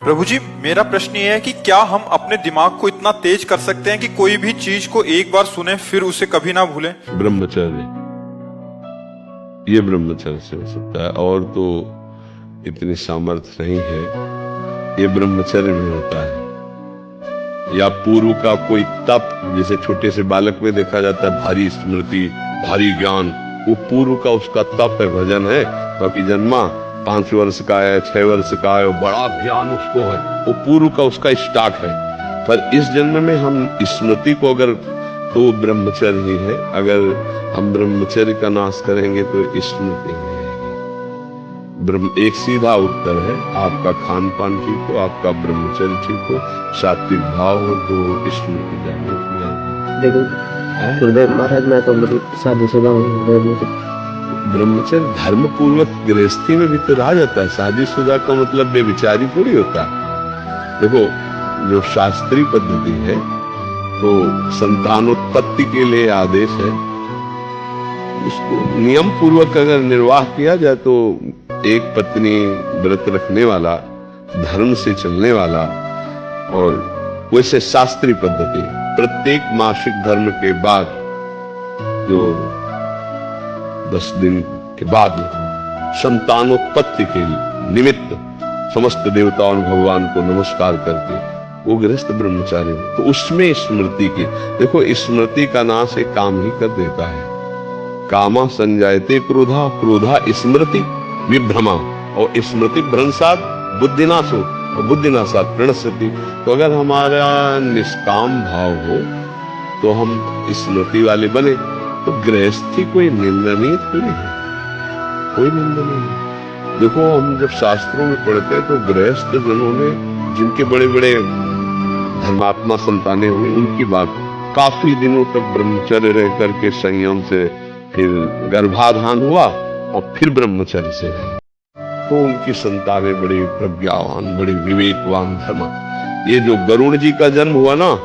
प्रभु जी, मेरा प्रश्न ये है कि क्या हम अपने दिमाग को इतना तेज कर सकते हैं कि कोई भी चीज को एक बार सुने फिर उसे कभी ना भूलें? ब्रह्मचर्य, ये ब्रह्मचर्य से हो सकता है, और तो इतनी सामर्थ्य नहीं है। ये ब्रह्मचर्य में होता है। या पूर्व का कोई तप, जैसे छोटे से बालक में देखा जाता है भारी स्मृति, भारी ज्ञान, वो पूर्व का उसका तप है, भजन है। बाकी जन्मा 5 वर्ष का है, 6 वर्ष का है, बड़ा ज्ञान उसको है, वो पूर्व का उसका स्टार्ट है। पर इस जन्म में हम स्मृति को अगर, तो ब्रह्मचर्य ही है। अगर हम ब्रह्मचर्य का नाश करेंगे तो स्मृति नहीं रहेगी। एक सीधा उत्तर है, आपका खान पान ठीक हो, आपका ब्रह्मचर्य ठीक हो, सात्विक भाव हो, तो स्मृति जागृत जाएगी। लेकिन गुरुदेव महाराज, मैं तो मतलब शादीशुदा हूँ। ब्रह्मचर्य धर्म पूर्वक गृहस्थी में भी तो रहा जाता है। शादीशुदा का मतलब बेविचारी थोड़ी होता है। देखो, जो शास्त्रीय पद्धति है तो संतानोत्पत्ति के लिए आदेश है, उसको नियम पूर्वक अगर निर्वाह किया जाए तो एक पत्नी व्रत रखने वाला, धर्म से चलने वाला, और वैसे शास्त्रीय पद्धति प्रत्येक मासिक धर्म के बाद जो 10 दिन के बाद संतानोत्पत्ति के निमित्त समस्त देवताओं और भगवान को नमस्कार करके वो गृहस्थ ब्रह्मचारी, तो उसमें स्मृति की, देखो स्मृति का नाश एक काम ही कर देता है। कामा संजायते क्रोधा, क्रोधा स्मृति विभ्रमा, और स्मृति भ्रंशात बुद्धिनाशो, और बुद्धिनाशात प्रणश्यति। तो अगर हमारा निष्काम भाव हो तो हम स्मृति वाले बने, तो गृहस्थी कोई निंदनीय थोड़ी है, कोई निंदनीय नहीं। देखो, हम जब शास्त्रों में पढ़ते हैं तो गृहस्थ जनों ने, जिनके बड़े बड़े धर्मात्मा संतानें हुई, उनकी बात, काफी दिनों तक ब्रह्मचर्य रह करके संयम से फिर गर्भाधान हुआ और फिर ब्रह्मचर्य से रहे, तो उनकी संतानें बड़ी प्रज्ञावान, बड़ी विवेकवान धर्म। ये जो गरुड़ जी का जन्म हुआ ना,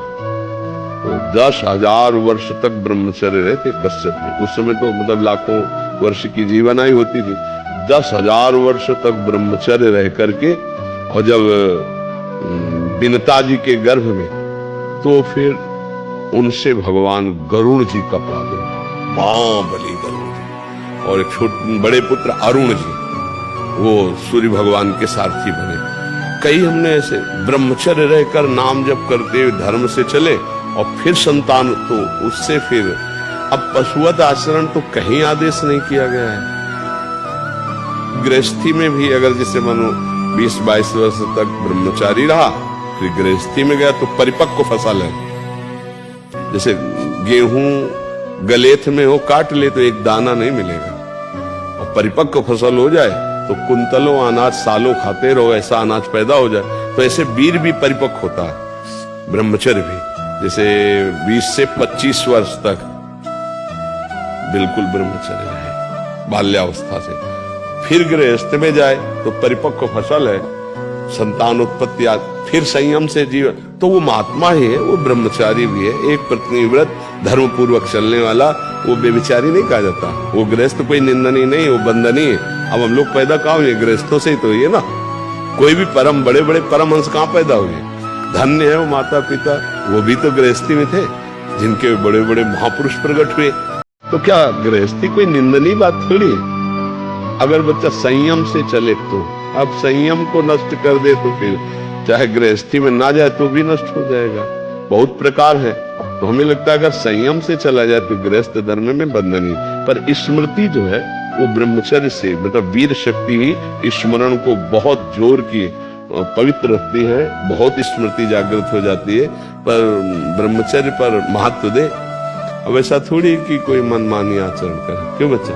तो 10,000 वर्ष तक ब्रह्मचर्य रहते कश्यप में। उस समय तो मतलब लाखों वर्ष की जीवनायु होती थी। 10,000 वर्ष तक ब्रह्मचर्य रह करके, और जब विनता जी के गर्भ में, तो फिर उनसे भगवान गरुड़ जी का प्रादुर्भाव, महाबली गरुड़ जी, और एक छोटे बड़े पुत्र अरुण जी, वो सूर्य भगवान के सारथी बने। कई हमने ऐसे ब्रह्मचर्य रहकर नाम जप करते हुए धर्म से चले, और फिर संतान, तो उससे फिर अब पशुवत आचरण तो कहीं आदेश नहीं किया गया है। गृहस्थी में भी अगर जैसे मानो 20-22 वर्ष तक ब्रह्मचारी रहा, फिर गृहस्थी में गया तो परिपक्व फसल है। जैसे गेहूं गलेथ में हो, काट ले तो एक दाना नहीं मिलेगा, और परिपक्व फसल हो जाए तो कुंतलों अनाज सालों खाते रहो, ऐसा अनाज पैदा हो जाए। तो ऐसे वीर भी परिपक्व होता है, ब्रह्मचर्य भी। जैसे 20 से 25 वर्ष तक बिल्कुल ब्रह्मचर्य रहे बाल्यावस्था से, फिर गृहस्थ में जाए तो परिपक्व फसल है, संतान उत्पत्ति, फिर संयम से जीवन, तो वो महात्मा ही है, वो ब्रह्मचारी भी है। एक पत्नी व्रत धर्म पूर्वक चलने वाला, वो बेविचारी नहीं कहा जाता। वो गृहस्थ कोई निंदनीय नहीं, वो बंदनीय है। अब हम लोग पैदा कहाँ हुए? गृहस्थों से ही तो ये ना। कोई भी परम बड़े बड़े परमहंस कहाँ पैदा हुए? धन्य है वो माता पिता, वो भी तो गृहस्थी में थे, जिनके बड़े बड़े महापुरुष प्रकट हुए। तो क्या गृहस्थी कोई निंदनीय बात थोड़ी है? अगर बच्चा संयम से चले तो, अब संयम को नष्ट कर दे तो फिर चाहे गृहस्थी में ना जाए तो भी नष्ट हो जाएगा। बहुत प्रकार है, तो हमें लगता है अगर संयम से चला जाए तो गृहस्थ धर्म में बंधनीय। पर स्मृति जो है वो ब्रह्मचर्य से, मतलब वीर शक्ति ही स्मरण को बहुत जोर की पवित्र रखती है, बहुत स्मृति जागृत हो जाती है। पर ब्रह्मचर्य पर महत्व दे। अब ऐसा थोड़ी कि कोई मनमानी आचरण करे, क्यों बच्चा?